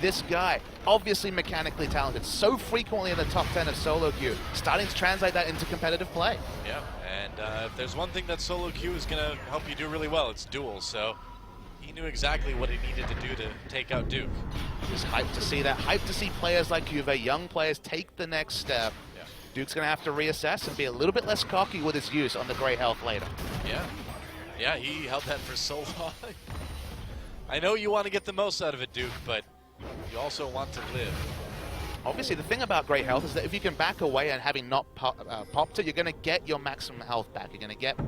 this guy, obviously mechanically talented, so frequently in the top 10 of solo queue, starting to translate that into competitive play. Yeah, and if there's one thing that solo queue is going to help you do really well, it's duels. So he knew exactly what he needed to do to take out Duke. Just hyped to see that. Hyped to see players like Juve, young players, take the next step. Yeah. Duke's going to have to reassess and be a little bit less cocky with his use on the gray health later. Yeah. Yeah, he held that for so long. I know you want to get the most out of it, Duke, but you also want to live. Obviously, the thing about great health is that if you can back away and having not popped it, you're going to get your maximum health back. You're going to get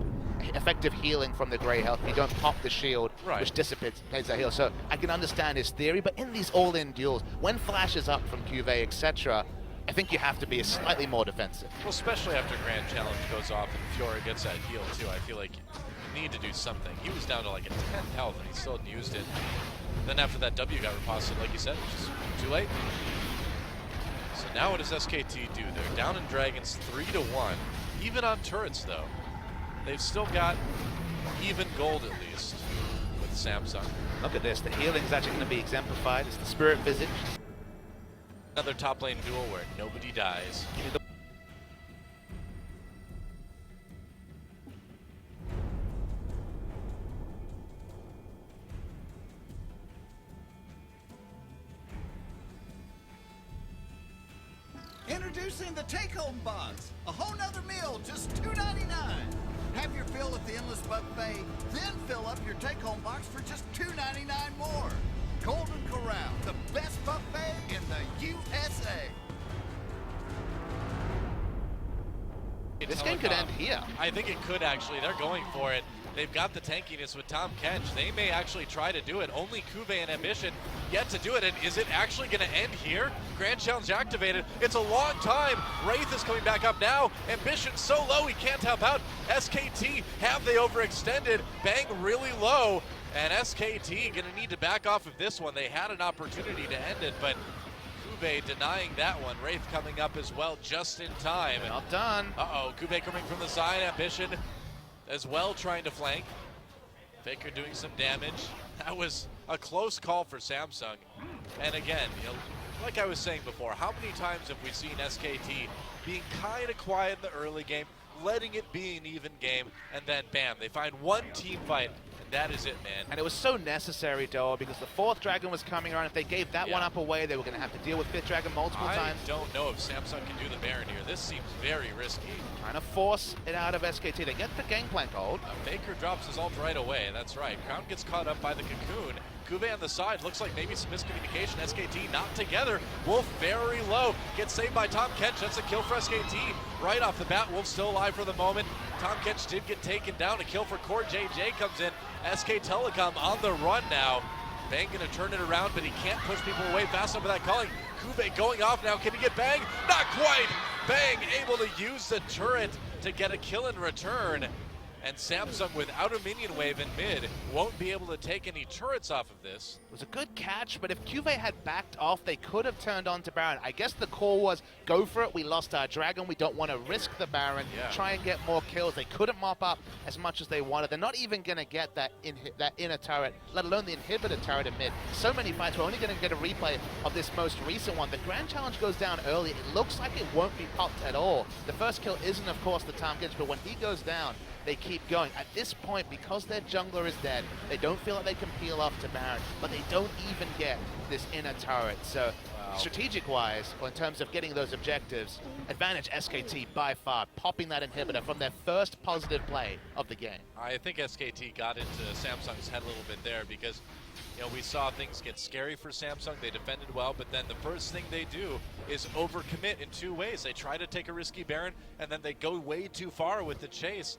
effective healing from the gray health. You don't pop the shield, right, which dissipates that heal. So I can understand his theory, but in these all-in duels, when flash is up from Cuvée, etc., I think you have to be slightly more defensive. Well, especially after Grand Challenge goes off and Fiora gets that heal too. I feel like you need to do something. He was down to like a 10 health and he still hadn't used it. Then after that W got reposted, like you said, which is too late. So now what does SKT do? They're down in Dragons 3-1. Even on turrets though. They've still got even gold at least with Samsung. Look at this, the healing is actually going to be exemplified. It's the Spirit Visage. Another top lane duel where nobody dies. Introducing the take-home box. A whole nother meal, just $2.99. Have your fill at the Endless Buffet, then fill up your take-home box for just $2.99 more. Golden Corral, the best buffet in the USA. This game could end here. I think it could actually. They're going for it. They've got the tankiness with Tahm Kench. They may actually try to do it. Only Cuvée and Ambition yet to do it. And is it actually going to end here? Grand Challenge activated. It's a long time. Wraith is coming back up now. Ambition so low he can't help out. SKT, have they overextended? Bang really low. And SKT going to need to back off of this one. They had an opportunity to end it, but Cuvée denying that one. Wraith coming up as well just in time. Not done. Uh-oh, Cuvée coming from the side. Ambition as well trying to flank. Faker doing some damage. That was a close call for Samsung. And again, you know, like I was saying before, how many times have we seen SKT being kind of quiet in the early game, letting it be an even game, and then bam, they find one team fight, and that is it, man. And it was so necessary, Doa, because the fourth dragon was coming around. If they gave that one up away, they were going to have to deal with fifth dragon multiple times. I don't know if Samsung can do the Baron here. This seems very risky. Trying to force it out of SKT. They get the gangplank hold. Faker drops his ult right away, that's right. Crown gets caught up by the Cocoon. Cuvée on the side, looks like maybe some miscommunication. SKT not together. Wolf very low, gets saved by Tahm Kench. That's a kill for SKT right off the bat. Wolf still alive for the moment. Tahm Kench did get taken down. A kill for Core. JJ comes in. SK Telecom on the run now. Bang gonna turn it around, but he can't push people away fast enough with that calling. Cuvée going off now. Can he get Bang? Not quite. Bang able to use the turret to get a kill in return. And Samsung, without a minion wave in mid, won't be able to take any turrets off of this. It was a good catch, but if Cuvée had backed off, they could have turned on to Baron. I guess the call was, go for it, we lost our dragon, we don't want to risk the Baron, try and get more kills. They couldn't mop up as much as they wanted. They're not even going to get that inner turret, let alone the inhibitor turret in mid. So many fights, we're only going to get a replay of this most recent one. The Grand Challenge goes down early. It looks like it won't be popped at all. The first kill isn't, of course, the Tahm Kench, but when he goes down, they keep going. At this point, because their jungler is dead, they don't feel like they can peel off to Baron, but they don't even get this inner turret. So strategic-wise, or in terms of getting those objectives, advantage SKT by far, popping that inhibitor from their first positive play of the game. I think SKT got into Samsung's head a little bit there because, you know, we saw things get scary for Samsung. They defended well, but then the first thing they do is overcommit in two ways. They try to take a risky Baron, and then they go way too far with the chase.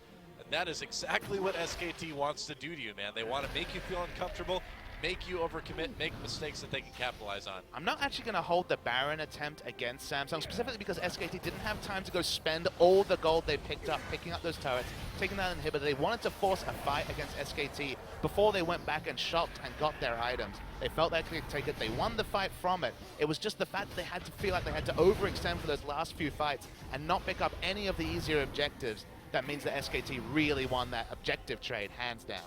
That is exactly what SKT wants to do to you, man. They want to make you feel uncomfortable, make you overcommit, make mistakes that they can capitalize on. I'm not actually going to hold the Baron attempt against Samsung, specifically because SKT didn't have time to go spend all the gold they picked up, picking up those turrets, taking that inhibitor. They wanted to force a fight against SKT before they went back and shopped and got their items. They felt they could take it. They won the fight from it. It was just the fact that they had to feel like they had to overextend for those last few fights and not pick up any of the easier objectives. That means that SKT really won that objective trade, hands down.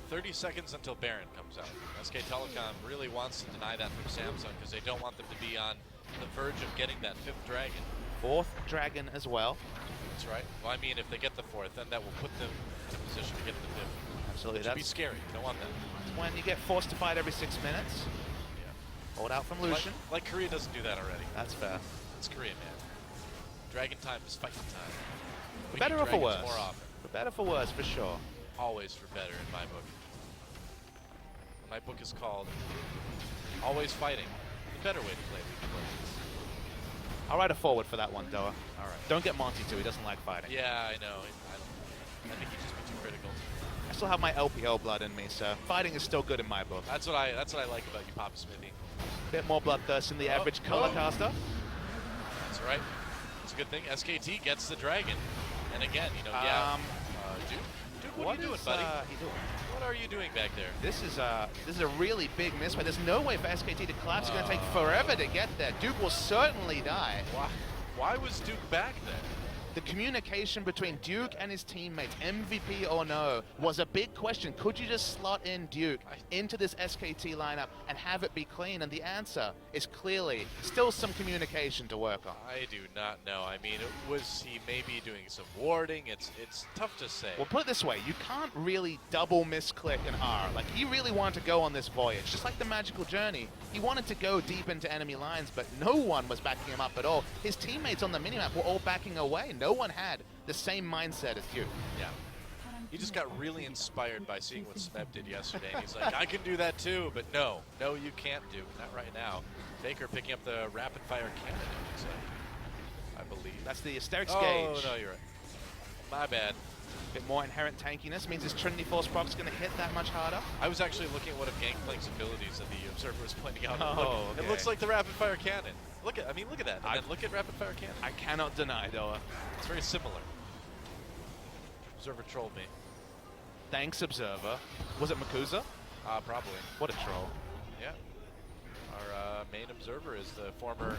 30 seconds until Baron comes out. SK Telecom really wants to deny that from Samsung because they don't want them to be on the verge of getting that 5th dragon. 4th dragon as well. That's right. Well, I mean, if they get the 4th, then that will put them in a position to get the 5th. Absolutely. Which would be scary. You don't want that. When you get forced to fight every 6 minutes. Yeah. Hold out from Lucian. Like Korea doesn't do that already. That's fair. It's Korea, man. Dragon time is fighting time. For better or for worse? More often. For better or for worse, for sure. Always for better in my book. My book is called Always Fighting. The better way to play League of Legends. I'll write a forward for that one, Doa. All right. Don't get Monty too. He doesn't like fighting. Yeah, I know. I think he'd just be too critical. I still have my LPO blood in me, so fighting is still good in my book. That's what I like about you, Papa Smithy. Bit more bloodthirst than the average color caster. That's right. It's a good thing. SKT gets the dragon. And again, you know, Duke, what are you doing, buddy? What are you doing back there? This is a really big misplay. There's no way for SKT to collapse. It's going to take forever to get there. Duke will certainly die. Why was Duke back then? The communication between Duke and his teammates, MVP or no, was a big question. Could you just slot in Duke into this SKT lineup and have it be clean? And the answer is clearly still some communication to work on. I do not know. I mean, was he maybe doing some warding? It's tough to say. Well, put it this way. You can't really double misclick an R. Like, he really wanted to go on this voyage. Just like the Magical Journey, he wanted to go deep into enemy lines, but no one was backing him up at all. His teammates on the minimap were all backing away. No one had the same mindset as you. Yeah. He just got really inspired by seeing what Smeb did yesterday. And he's like, I can do that too, but no, you can't do. Not right now. Faker picking up the rapid fire cannon, it looks like. I believe. That's the Asterix gauge. gauge. Oh, no, you're right. My bad. A bit more inherent tankiness means his Trinity Force proc's going to hit that much harder. I was actually looking at one of Gangplank's abilities that the observer was pointing out. Oh, It looks like the rapid fire cannon. Look at that. And then look at rapid fire cannon. I cannot deny, Doa. It's very similar. Observer trolled me. Thanks, Observer. Was it Makuza? Probably. What a troll. Yeah. Our main observer is the former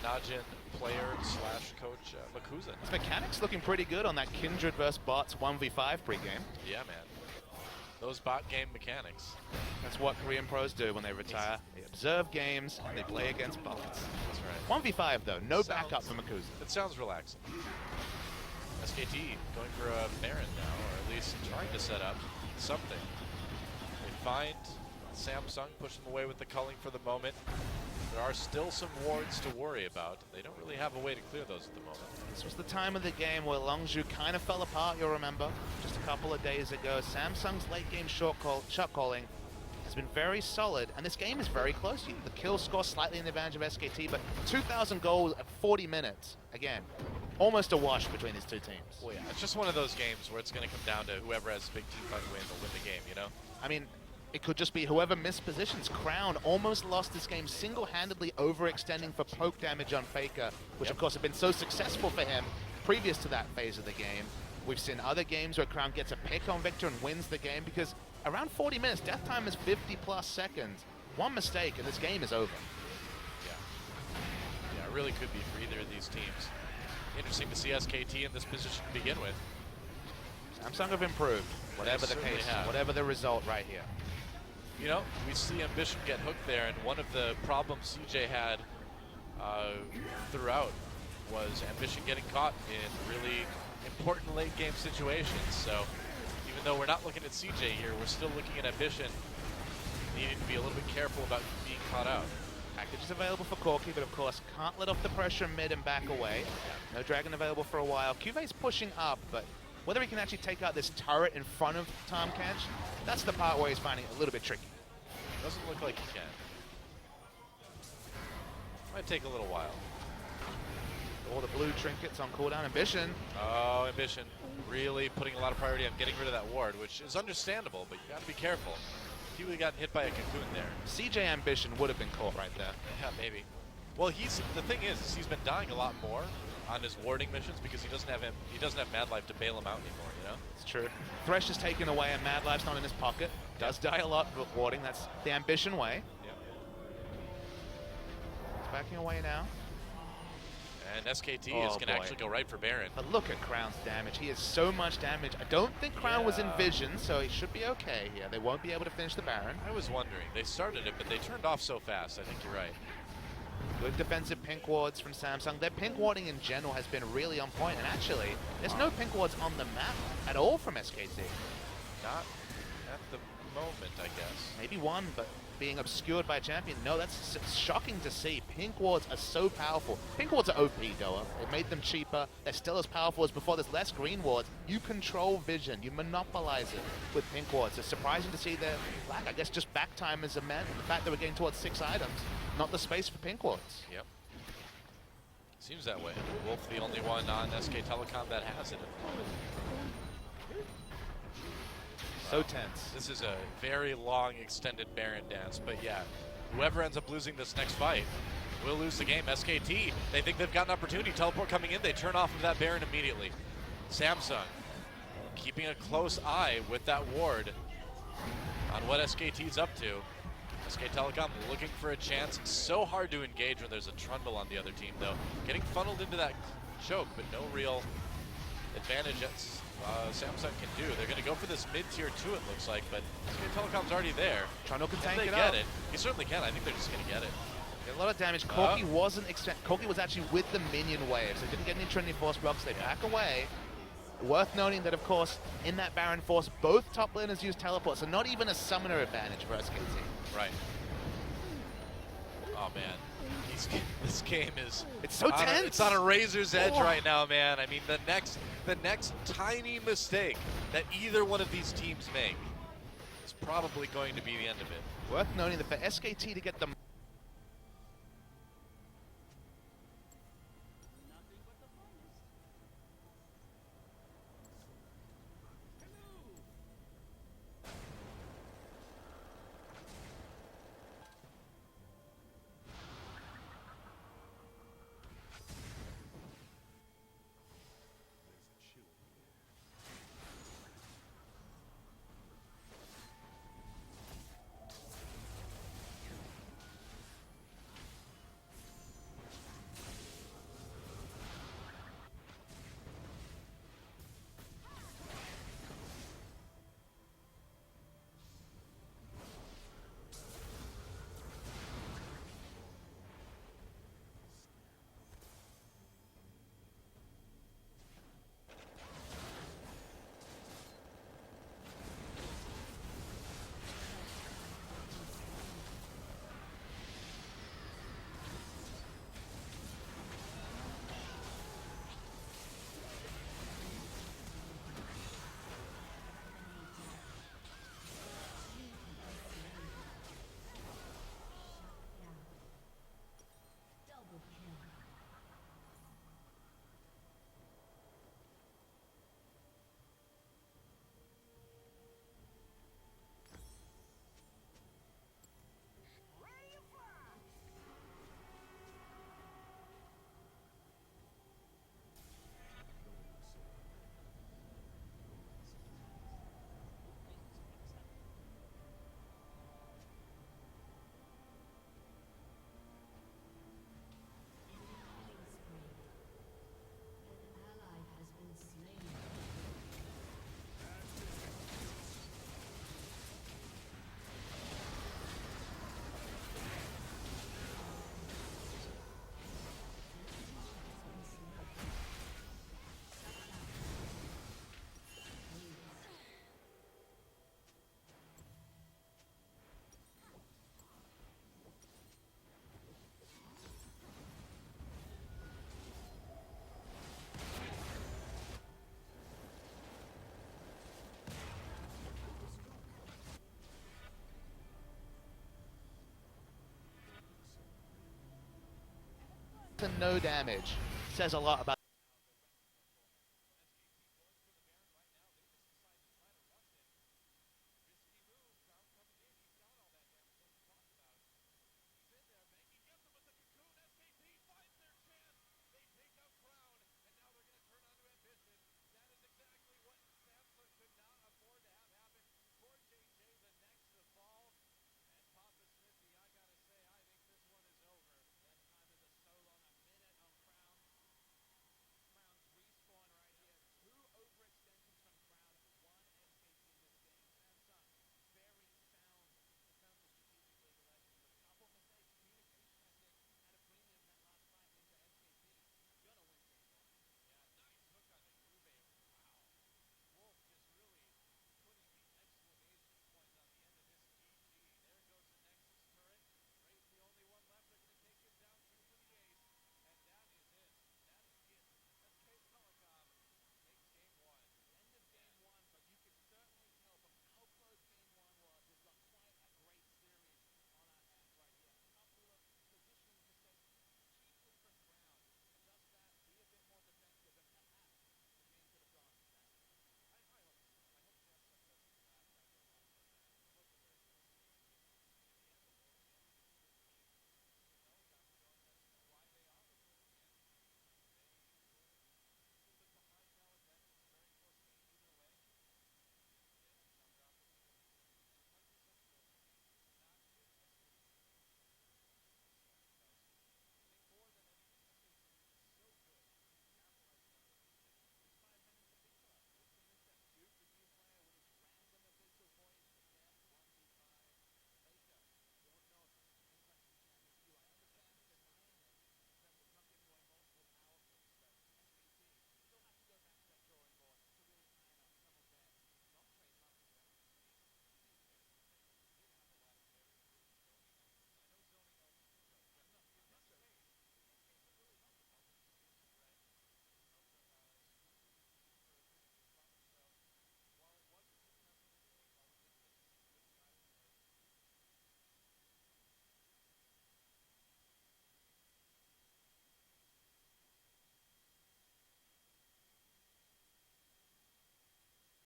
Najin player / coach Makuza. His mechanics looking pretty good on that Kindred vs. Bots 1v5 pregame. Yeah, man. Those bot game mechanics. That's what Korean pros do when they retire. They observe games, and they play against bots. That's right. 1v5 though, no backup for Makuza. It sounds relaxing. SKT going for a Baron now, or at least trying to set up something. They find Samsung, push them away with the culling for the moment. There are still some wards to worry about. They don't really have a way to clear those at the moment. This was the time of the game where Longzhu kind of fell apart, you'll remember, just a couple of days ago. Samsung's late game shot calling has been very solid, and this game is very close. The kill score slightly in the advantage of SKT, but 2,000 goals at 40 minutes. Again, almost a wash between these two teams. Well, yeah, it's just one of those games where it's going to come down to whoever has a big team fight win will win the game, you know? I mean, it could just be whoever missed positions. Crown almost lost this game single-handedly overextending for poke damage on Faker, which of course had been so successful for him previous to that phase of the game. We've seen other games where Crown gets a pick on Victor and wins the game because around 40 minutes, death time is 50+ seconds. One mistake and this game is over. Yeah, it really could be for either of these teams. Interesting to see SKT in this position to begin with. Samsung have improved, whatever the case, whatever the result right here. You know, we see Ambition get hooked there, and one of the problems CJ had throughout was Ambition getting caught in really important late game situations. So even though we're not looking at CJ here, we're still looking at Ambition needing to be a little bit careful about being caught out. Package is available for Corki, but of course can't let off the pressure mid and back away. No Dragon available for a while. Cuve's pushing up, but whether he can actually take out this turret in front of Tom Kench, that's the part where he's finding it a little bit tricky. Doesn't look like he can. Might take a little while. All the blue trinkets on cooldown. Ambition. Oh, Ambition really putting a lot of priority on getting rid of that ward, which is understandable, but you got to be careful. He would have gotten hit by a cocoon there. CJ Ambition would have been caught right there. Yeah, maybe. Well, the thing is he's been dying a lot more on his warding missions because he doesn't have Mad Life to bail him out anymore, you know? It's true. Thresh is taken away and Mad Life's not in his pocket. Does die a lot with warding. That's the Ambition way. Yeah. It's backing away now. And SKT Oh, is going to boy. actually go right for Baron. But look at Crown's damage. He has so much damage. I don't think Crown was in vision, so he should be okay here. They won't be able to finish the Baron. I was wondering. They started it, but they turned off so fast. I think you're right. Good defensive pink wards from Samsung. Their pink warding in general has been really on point, and actually, there's no pink wards on the map at all from SKT. Not at the moment, I guess. Maybe one, but being obscured by a champion. No, that's shocking to see. Pink wards are so powerful. Pink wards are OP, Doa. It made them cheaper. They're still as powerful as before. There's less green wards. You control vision. You monopolize it with pink wards. It's surprising to see their lack. I guess just back time is meant. The fact that we're getting towards 6 items, not the space for pink wards. Yep. Seems that way. Wolf the only one on SK Telecom that has it. So tense. This is a very long, extended Baron dance, but yeah, whoever ends up losing this next fight will lose the game. SKT, they think they've got an opportunity. Teleport coming in, they turn off of that Baron immediately. Samsung keeping a close eye with that ward on what SKT's up to. SK Telecom looking for a chance. So hard to engage when there's a Trundle on the other team, though. Getting funneled into that choke, but no real advantage that Samsung can do. They're going to go for this mid-tier 2, it looks like, but SK Telecom's already there. Trundle can tank they it get up. it. He certainly can. I think they're just going to get it. A lot of damage. Corki wasn't Corki was actually with the minion waves. They didn't get any Trinity Force blocks. They back away. Worth noting that, of course, in that Baron Force, both top laners use teleport, so not even a summoner advantage for SKT. Right. Oh man, this game is it's so tense. It's on a razor's edge right now, man. I mean, the next tiny mistake that either one of these teams make is probably going to be the end of it. Worth noting that for SKT to get the no damage says a lot about